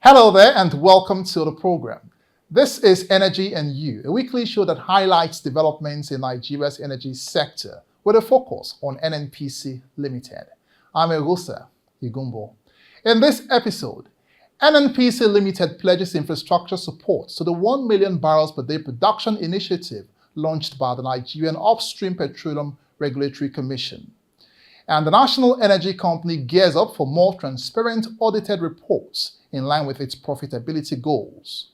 Hello there and welcome to the program. This is Energy and You, a weekly show that highlights developments in Nigeria's energy sector with a focus on NNPC Limited. I'm Egusa Igumbo. In this episode, NNPC Limited pledges infrastructure support to the 1 million barrels per day production initiative launched by the Nigerian Upstream Petroleum Regulatory Commission. And the National Energy Company gears up for more transparent audited reports in line with its profitability goals.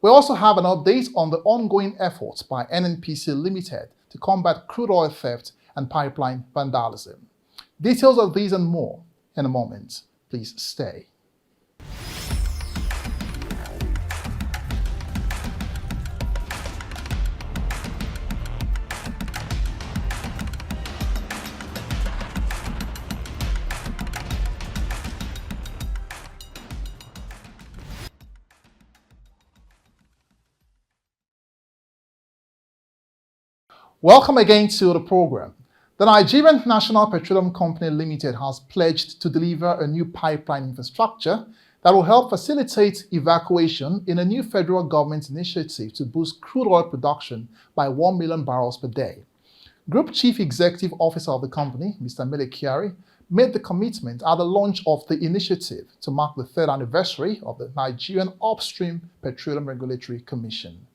We also have an update on the ongoing efforts by NNPC Limited to combat crude oil theft and pipeline vandalism. Details of these and more in a moment. Please stay. Welcome again to the program. The Nigerian National Petroleum Company Limited has pledged to deliver a new pipeline infrastructure that will help facilitate evacuation in a new federal government initiative to boost crude oil production by 1 million barrels per day. Group Chief Executive Officer of the company, Mr. Mele, made the commitment at the launch of the initiative to mark the third anniversary of the Nigerian Upstream Petroleum Regulatory Commission.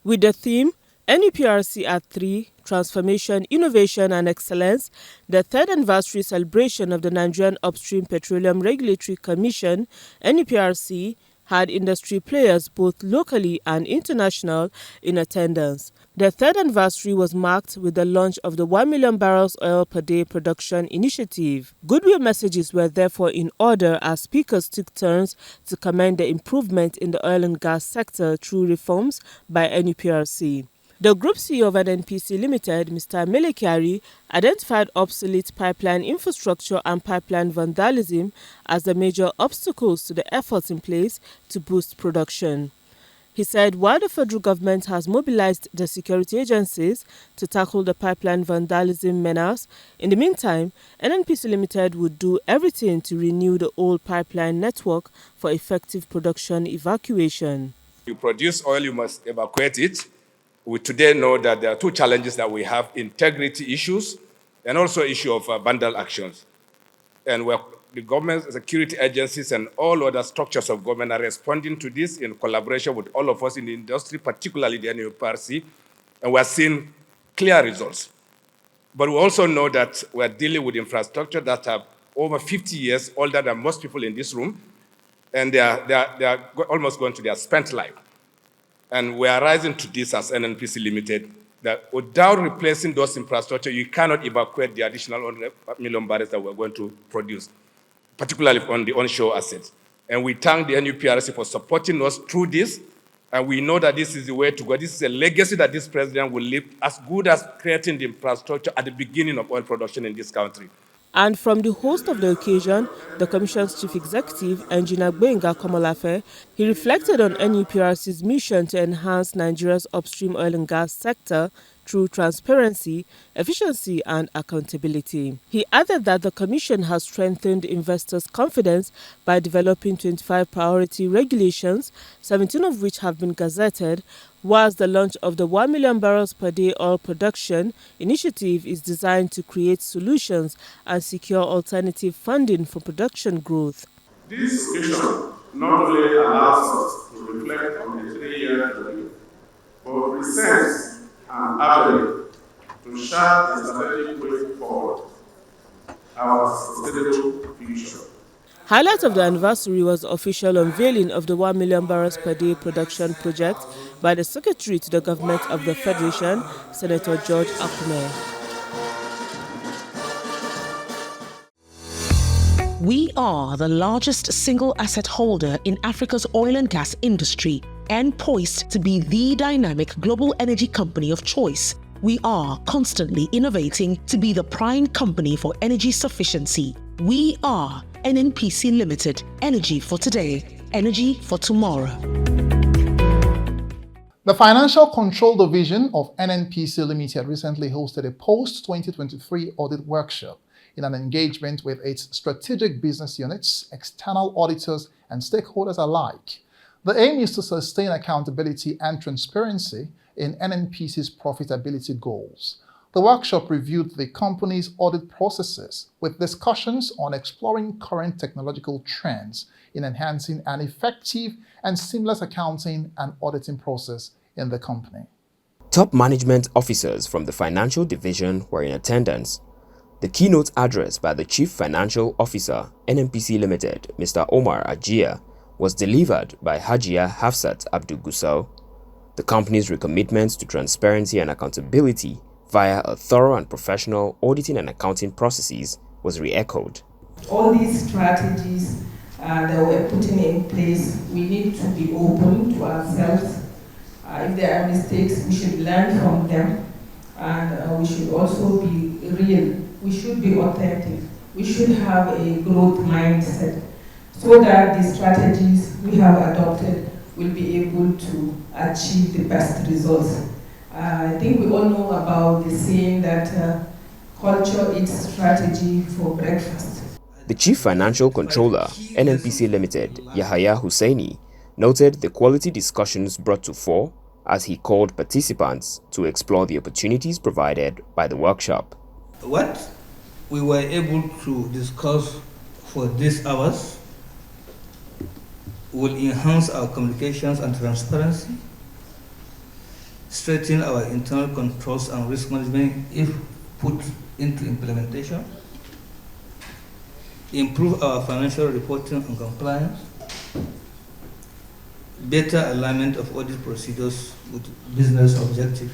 With the theme, NUPRC at 3, Transformation, Innovation and Excellence, the third anniversary celebration of the Nigerian Upstream Petroleum Regulatory Commission, NUPRC, had industry players both locally and international in attendance. The third anniversary was marked with the launch of the 1 million barrels oil per day production initiative. Goodwill messages were therefore in order as speakers took turns to commend the improvement in the oil and gas sector through reforms by NUPRC. The Group CEO of NNPC Limited, Mr. Mele, identified obsolete pipeline infrastructure and pipeline vandalism as the major obstacles to the efforts in place to boost production. He said while the federal government has mobilized the security agencies to tackle the pipeline vandalism menace, in the meantime, NNPC Limited would do everything to renew the old pipeline network for effective production evacuation. You produce oil, you must evacuate it. We today know that there are two challenges that we have: integrity issues and also issue of vandal actions. And the government, security agencies, and all other structures of government are responding to this in collaboration with all of us in the industry, particularly the NUPRC, and we're seeing clear results. But we also know that we're dealing with infrastructure that are over 50 years older than most people in this room, and they are almost going to their spent life. And we are rising to this as NNPC Limited, that without replacing those infrastructure, you cannot evacuate the additional 1 million barrels that we're going to produce, particularly on the onshore assets. And we thank the NUPRC for supporting us through this, and we know that this is the way to go. This is a legacy that this president will leave, as good as creating the infrastructure at the beginning of oil production in this country. And from the host of the occasion, the Commission's Chief Executive, Engineer Gbenga Komolafe, he reflected on NUPRC's mission to enhance Nigeria's upstream oil and gas sector through transparency, efficiency and accountability. He added that the Commission has strengthened investors' confidence by developing 25 priority regulations, 17 of which have been gazetted, whilst the launch of the 1 million barrels per day oil production initiative is designed to create solutions and secure alternative funding for production growth. This occasion not only allows us to reflect on the 3-year journey, but presents an avenue to chart the strategic way forward, our sustainable future. Highlight of the anniversary was the official unveiling of the 1 million barrels per day production project by the Secretary to the Government of the Federation, Senator George Akume. We are the largest single asset holder in Africa's oil and gas industry and poised to be the dynamic global energy company of choice. We are constantly innovating to be the prime company for energy sufficiency. We are NNPC Limited, energy for today, energy for tomorrow. The Financial Control Division of NNPC Limited recently hosted a post-2023 audit workshop in an engagement with its strategic business units, external auditors, and stakeholders alike. The aim is to sustain accountability and transparency in NNPC's profitability goals. The workshop reviewed the company's audit processes with discussions on exploring current technological trends in enhancing an effective and seamless accounting and auditing process in the company. Top management officers from the financial division were in attendance. The keynote address by the Chief Financial Officer, NNPC Limited, Mr. Omar Ajia, was delivered by Hajia Hafsat Abdul Gusau. The company's recommitment to transparency and accountability via a thorough and professional auditing and accounting processes was re-echoed. All these strategies that we're putting in place, we need to be open to ourselves. If there are mistakes, we should learn from them, and we should also be real. We should be authentic. We should have a growth mindset so that the strategies we have adopted will be able to achieve the best results. I think we all know about the saying that culture eats strategy for breakfast. The Chief Financial Controller, NNPC Limited, Yahaya Hussaini, noted the quality discussions brought to fore as he called participants to explore the opportunities provided by the workshop. What we were able to discuss for these hours will enhance our communications and transparency, strengthen our internal controls and risk management if put into implementation, improve our financial reporting and compliance, better alignment of audit procedures with business objectives.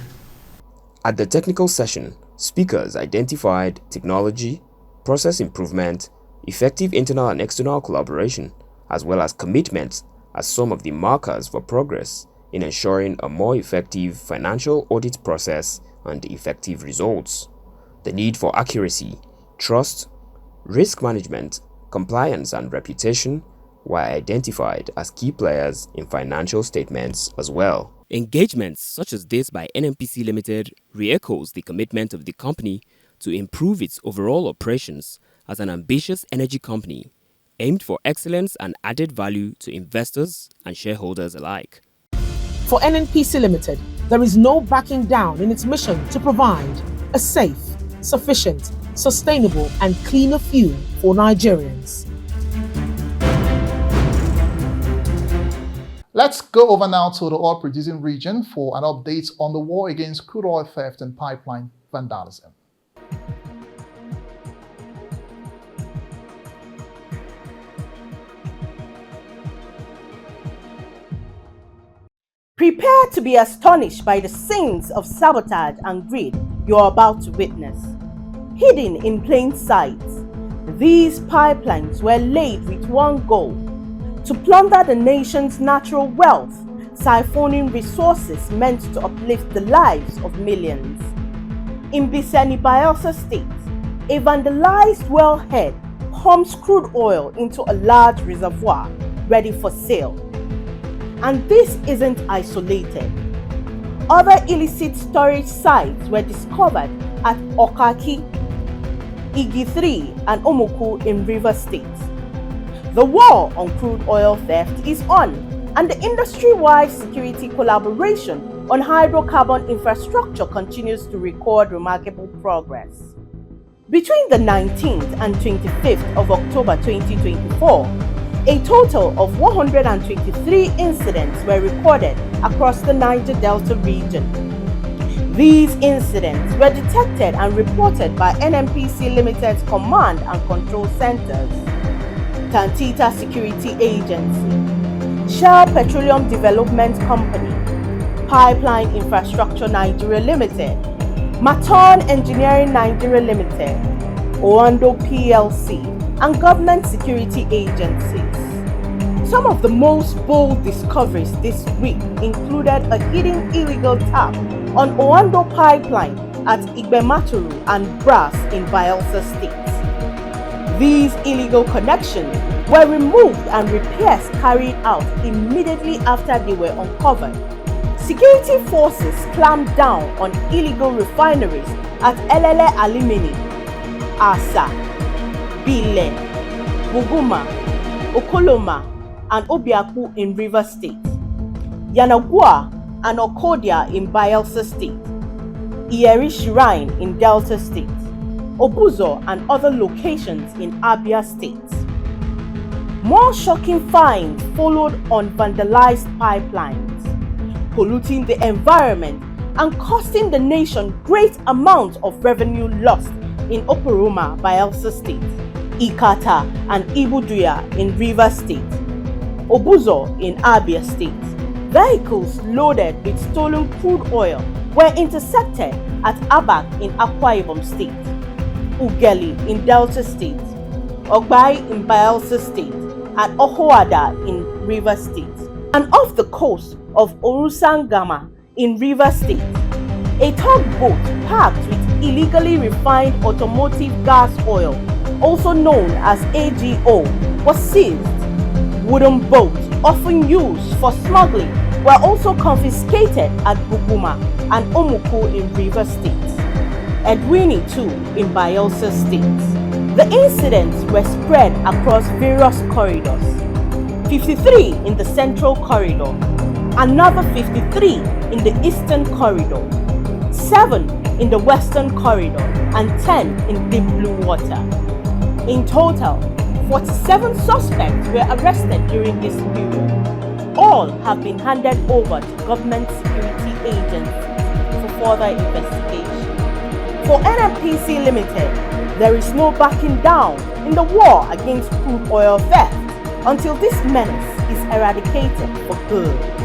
At the technical session, speakers identified technology, process improvement, effective internal and external collaboration, as well as commitments as some of the markers for progress in ensuring a more effective financial audit process and effective results. The need for accuracy, trust, risk management, compliance, and reputation were identified as key players in financial statements as well. Engagements such as this by NNPC Limited re-echoes the commitment of the company to improve its overall operations as an ambitious energy company aimed for excellence and added value to investors and shareholders alike. For NNPC Limited, there is no backing down in its mission to provide a safe, sufficient, sustainable, and cleaner fuel for Nigerians. Let's go over now to the oil-producing region for an update on the war against crude oil theft and pipeline vandalism. Prepare to be astonished by the scenes of sabotage and greed you are about to witness. Hidden in plain sight, these pipelines were laid with one goal: to plunder the nation's natural wealth, siphoning resources meant to uplift the lives of millions. In Bisani, Bayelsa State, a vandalized wellhead pumps crude oil into a large reservoir ready for sale. And this isn't isolated. Other illicit storage sites were discovered at Okaki, Igi 3, and Omoku in Rivers State. The war on crude oil theft is on, and the industry-wide security collaboration on hydrocarbon infrastructure continues to record remarkable progress. Between the 19th and 25th of October 2024, a total of 123 incidents were recorded across the Niger Delta region. These incidents were detected and reported by NNPC Limited's Command and Control Centers, Tantita Security Agency, Shell Petroleum Development Company, Pipeline Infrastructure Nigeria Limited, Maton Engineering Nigeria Limited, Oando PLC, and government security agencies. Some of the most bold discoveries this week included a hidden illegal tap on Oando Pipeline at Igbematuru and Brass in Bayelsa State. These illegal connections were removed and repairs carried out immediately after they were uncovered. Security forces clamped down on illegal refineries at Elele Alumini, Asa, Bile, Buguma, Okoloma, and Obiaku in Rivers State, Yanagua and Okodia in Bayelsa State, Iyeri Shrine in Delta State, Obuzo and other locations in Abia State. More shocking finds followed on vandalized pipelines, polluting the environment and costing the nation great amounts of revenue lost in Oporoma, Bayelsa State, Ikata and Ibuduya in Rivers State, Obuzo in Abia State. Vehicles loaded with stolen crude oil were intercepted at Abak in Akwa Ibom State, Ugeli in Delta State, Ogbai in Bayelsa State, and Ohoada in Rivers State. And off the coast of Orusangama in Rivers State, a tugboat packed with illegally refined automotive gas oil, also known as AGO, was seized. Wooden boats, often used for smuggling, were also confiscated at Buguma and Omuku in Rivers State, Edwini too in Bayelsa State. The incidents were spread across various corridors: 53 in the Central Corridor, another 53 in the Eastern Corridor, 7 in the Western Corridor, and 10 in Deep Blue Water. In total, 47 suspects were arrested during this period. All have been handed over to government security agencies for further investigation. For NNPC Limited, there is no backing down in the war against crude oil theft until this menace is eradicated for good.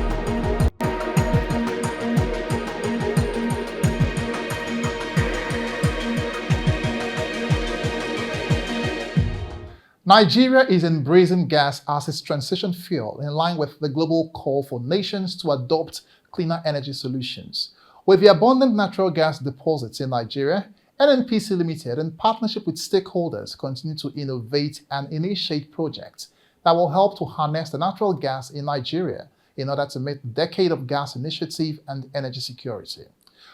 Nigeria is embracing gas as its transition fuel in line with the global call for nations to adopt cleaner energy solutions. With the abundant natural gas deposits in Nigeria, NNPC Limited, in partnership with stakeholders, continue to innovate and initiate projects that will help to harness the natural gas in Nigeria in order to meet the Decade of Gas Initiative and energy security.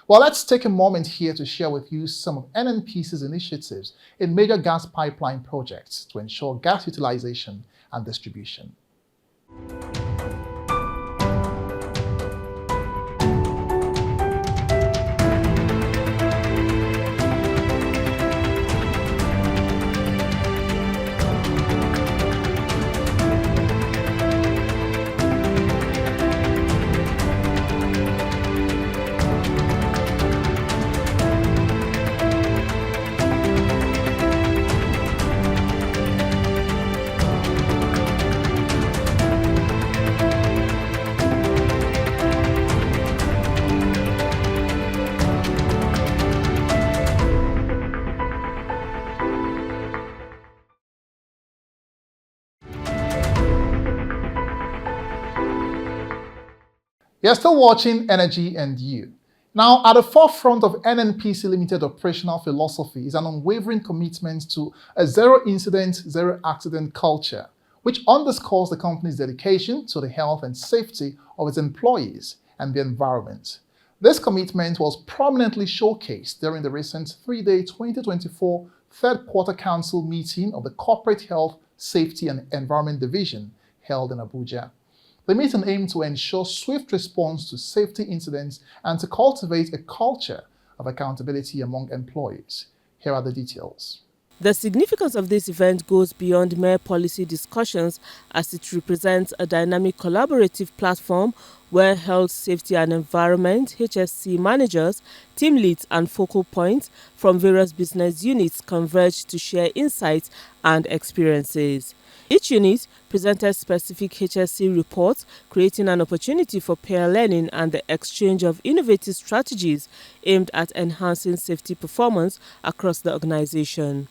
Well, let's take a moment here to share with you some of NNPC's initiatives in major gas pipeline projects to ensure gas utilization and distribution. You're still watching Energy and You. Now, at the forefront of NNPC Limited operational philosophy is an unwavering commitment to a zero incident, zero accident culture, which underscores the company's dedication to the health and safety of its employees and the environment. This commitment was prominently showcased during the recent 3-day 2024 Third Quarter Council meeting of the Corporate Health, Safety and Environment Division held in Abuja. The meeting aimed to ensure swift response to safety incidents and to cultivate a culture of accountability among employees. Here are the details. The significance of this event goes beyond mere policy discussions, as it represents a dynamic collaborative platform where health, safety and environment, HSC managers, team leads and focal points from various business units converge to share insights and experiences. Each unit presented specific HSC reports, creating an opportunity for peer learning and the exchange of innovative strategies aimed at enhancing safety performance across the organization.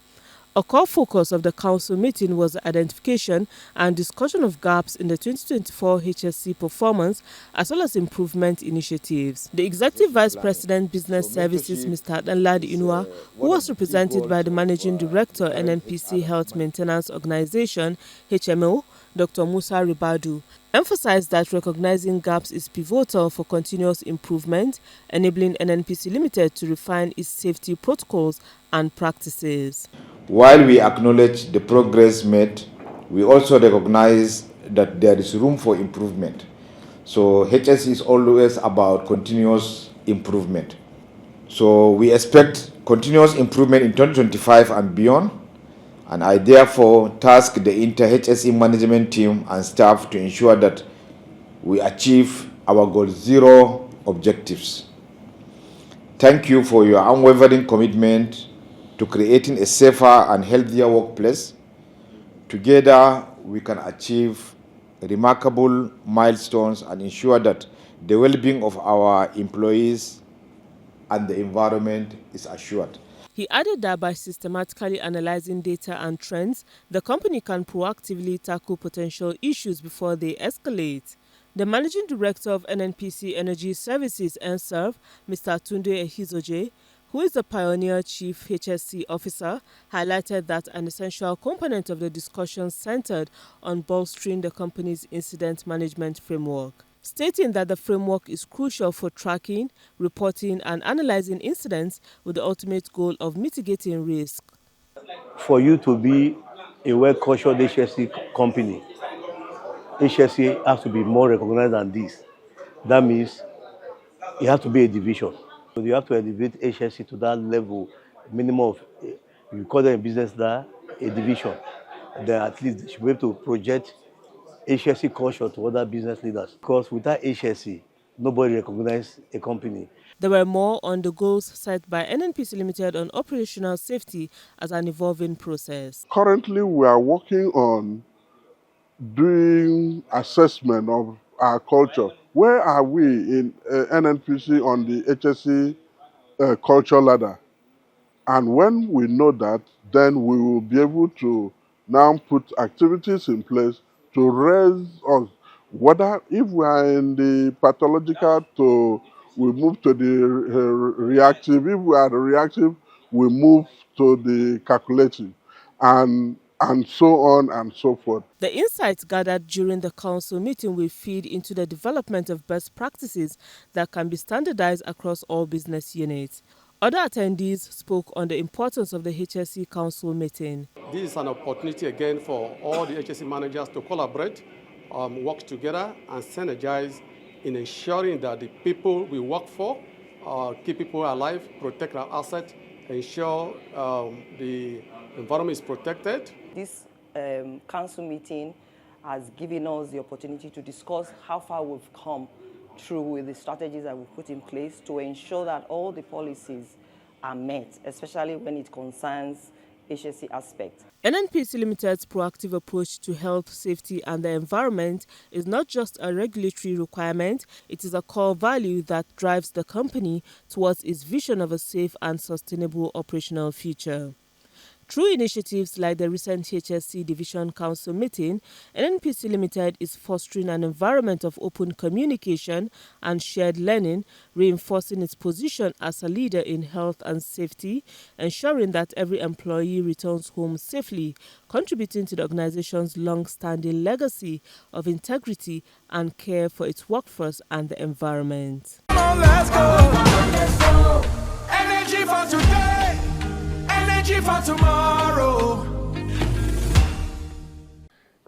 A core focus of the council meeting was the identification and discussion of gaps in the 2024 HSC performance as well as improvement initiatives. The Executive Vice President Business Services, Mr. Danladi Inua, who was represented by the Managing Director NNPC Health Maintenance Organization, HMO, Dr. Musa Ribadu, emphasized that recognizing gaps is pivotal for continuous improvement, enabling NNPC Limited to refine its safety protocols and practices. While we acknowledge the progress made, we also recognize that there is room for improvement. So HS is always about continuous improvement. So we expect continuous improvement in 2025 and beyond. And I therefore task the inter-HSE management team and staff to ensure that we achieve our Goal Zero objectives. Thank you for your unwavering commitment to creating a safer and healthier workplace. Together, we can achieve remarkable milestones and ensure that the well-being of our employees and the environment is assured. He added that by systematically analyzing data and trends, the company can proactively tackle potential issues before they escalate. The Managing Director of NNPC Energy Services (NSERV), Mr. Tunde Ehizoje, who is the Pioneer Chief HSC Officer, highlighted that an essential component of the discussion centered on bolstering the company's incident management framework, stating that the framework is crucial for tracking, reporting and analyzing incidents with the ultimate goal of mitigating risk. For you to be a well-cultured HSC company, HSC has to be more recognized than this. That means it has to be a division. So you have to elevate HSC to that level, minimum of, you call them a business there, a division. Then at least they should be able to project HSC culture to other business leaders. Because without HSC, nobody recognizes a company. There were more on the goals set by NNPC Limited on operational safety as an evolving process. Currently, we are working on doing assessment of our culture. Where are we in NNPC on the HSC culture ladder? And when we know that, then we will be able to now put activities in place to raise us. Whether if we are in the pathological, we move to the reactive. If we are the reactive, we move to the calculative, and so on and so forth. The insights gathered during the council meeting will feed into the development of best practices that can be standardized across all business units. Other attendees spoke on the importance of the HSC council meeting. This is an opportunity again for all the HSC managers to collaborate, work together and synergize in ensuring that the people we work for keep people alive, protect our assets, ensure the environment is protected. This council meeting has given us the opportunity to discuss how far we've come through with the strategies that we've put in place to ensure that all the policies are met, especially when it concerns HSC aspects. NNPC Limited's proactive approach to health, safety and the environment is not just a regulatory requirement, it is a core value that drives the company towards its vision of a safe and sustainable operational future. Through initiatives like the recent HSC Division Council meeting, NNPC Limited is fostering an environment of open communication and shared learning, reinforcing its position as a leader in health and safety, ensuring that every employee returns home safely, contributing to the organization's long-standing legacy of integrity and care for its workforce and the environment. Come on, let's go. Let's go. Energy for today. Energy for tomorrow.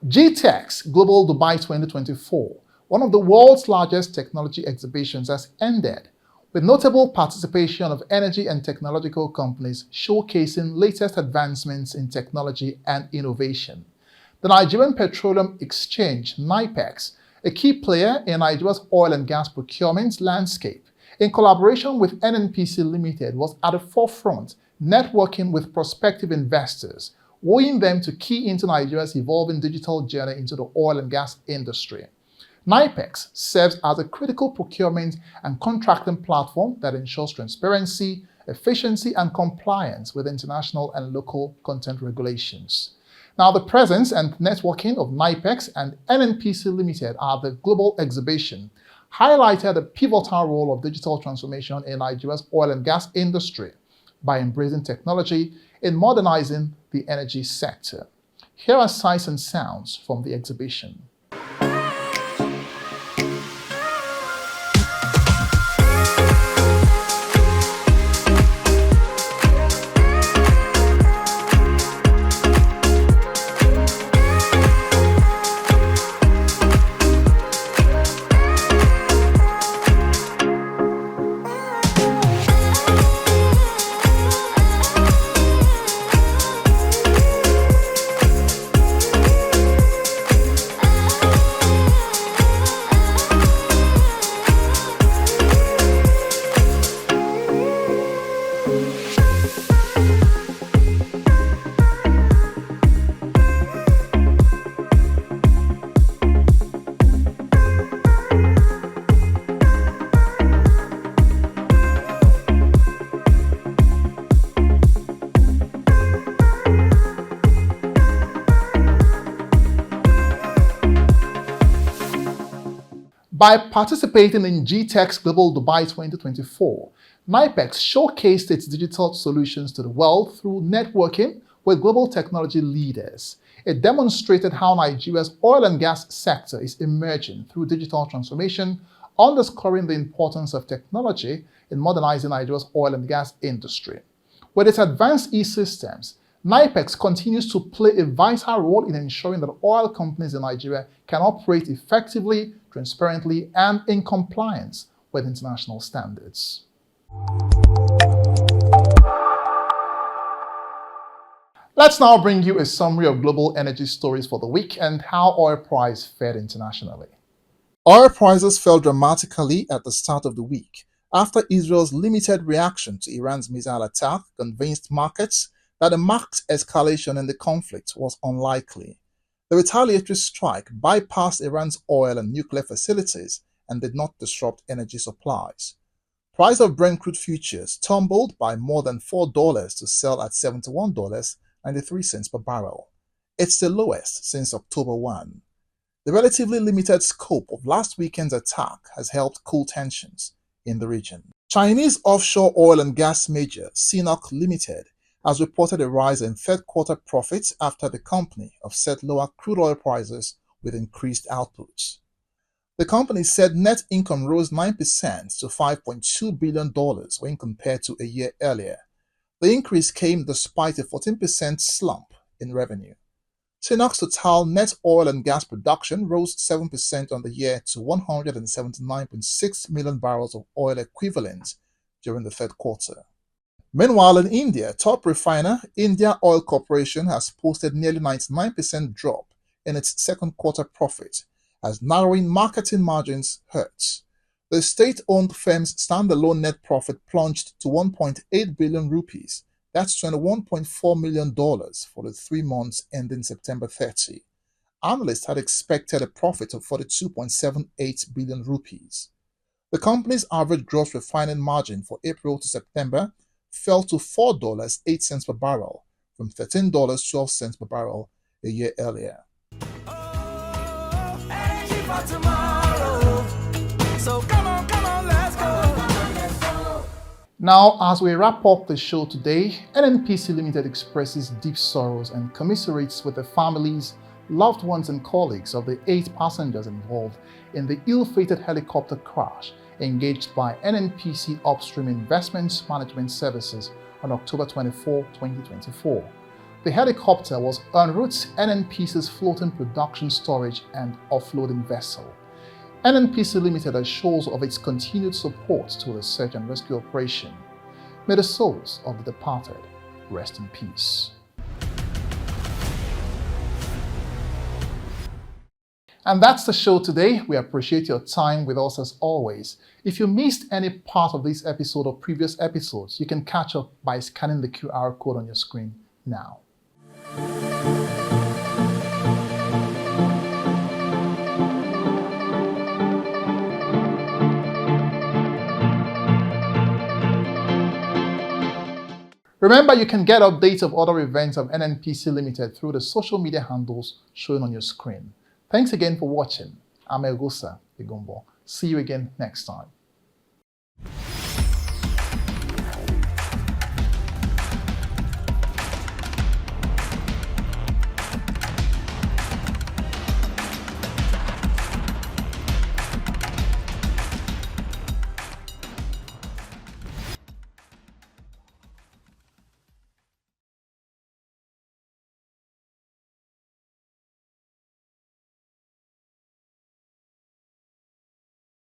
GTEX Global Dubai 2024, one of the world's largest technology exhibitions, has ended, with notable participation of energy and technological companies showcasing latest advancements in technology and innovation. The Nigerian Petroleum Exchange, NIPEX, a key player in Nigeria's oil and gas procurement landscape, in collaboration with NNPC Limited, was at the forefront, networking with prospective investors, wooing them to key into Nigeria's evolving digital journey into the oil and gas industry. NIPEX serves as a critical procurement and contracting platform that ensures transparency, efficiency, and compliance with international and local content regulations. Now, the presence and networking of NIPEX and NNPC Limited at the global exhibition highlighted the pivotal role of digital transformation in Nigeria's oil and gas industry by embracing technology in modernizing the energy sector. Here are sights and sounds from the exhibition. By participating in GTEC's Global Dubai 2024, NIPEX showcased its digital solutions to the world through networking with global technology leaders. It demonstrated how Nigeria's oil and gas sector is emerging through digital transformation, underscoring the importance of technology in modernizing Nigeria's oil and gas industry. With its advanced e-systems, NIPEX continues to play a vital role in ensuring that oil companies in Nigeria can operate effectively, transparently, and in compliance with international standards. Let's now bring you a summary of global energy stories for the week and how oil price fared internationally. Oil prices fell dramatically at the start of the week after Israel's limited reaction to Iran's missile attack convinced markets that a marked escalation in the conflict was unlikely. The retaliatory strike bypassed Iran's oil and nuclear facilities and did not disrupt energy supplies. Price of Brent crude futures tumbled by more than $4 to sell at $71.93 per barrel. It's the lowest since October 1. The relatively limited scope of last weekend's attack has helped cool tensions in the region. Chinese offshore oil and gas major CNOOC Limited has reported a rise in third-quarter profits after the company offset lower crude oil prices with increased outputs. The company said net income rose 9% to $5.2 billion when compared to a year earlier. The increase came despite a 14% slump in revenue. CNOOC's total net oil and gas production rose 7% on the year to 179.6 million barrels of oil equivalent during the third quarter. Meanwhile, in India, top refiner India Oil Corporation has posted nearly 99% drop in its second quarter profit as narrowing marketing margins hurts. The state-owned firm's standalone net profit plunged to 1.8 billion rupees. That's $21.4 million for the 3 months ending September 30. Analysts had expected a profit of 42.78 billion rupees. The company's average gross refining margin for April to September fell to $4.08 per barrel from $13.12 per barrel a year earlier. Now, as we wrap up the show today, NNPC Limited expresses deep sorrows and commiserates with the families, loved ones and colleagues of the 8 passengers involved in the ill-fated helicopter crash engaged by NNPC Upstream Investment Management Services on October 24, 2024. The helicopter was en route NNPC's floating production storage and offloading vessel. NNPC Limited assures of its continued support to the search and rescue operation. May the souls of the departed rest in peace. And that's the show today. We appreciate your time with us as always. If you missed any part of this episode or previous episodes, you can catch up by scanning the QR code on your screen now. Remember, you can get updates of other events of NNPC Limited through the social media handles shown on your screen. Thanks again for watching. I'm Egusa Igumbo. See you again next time.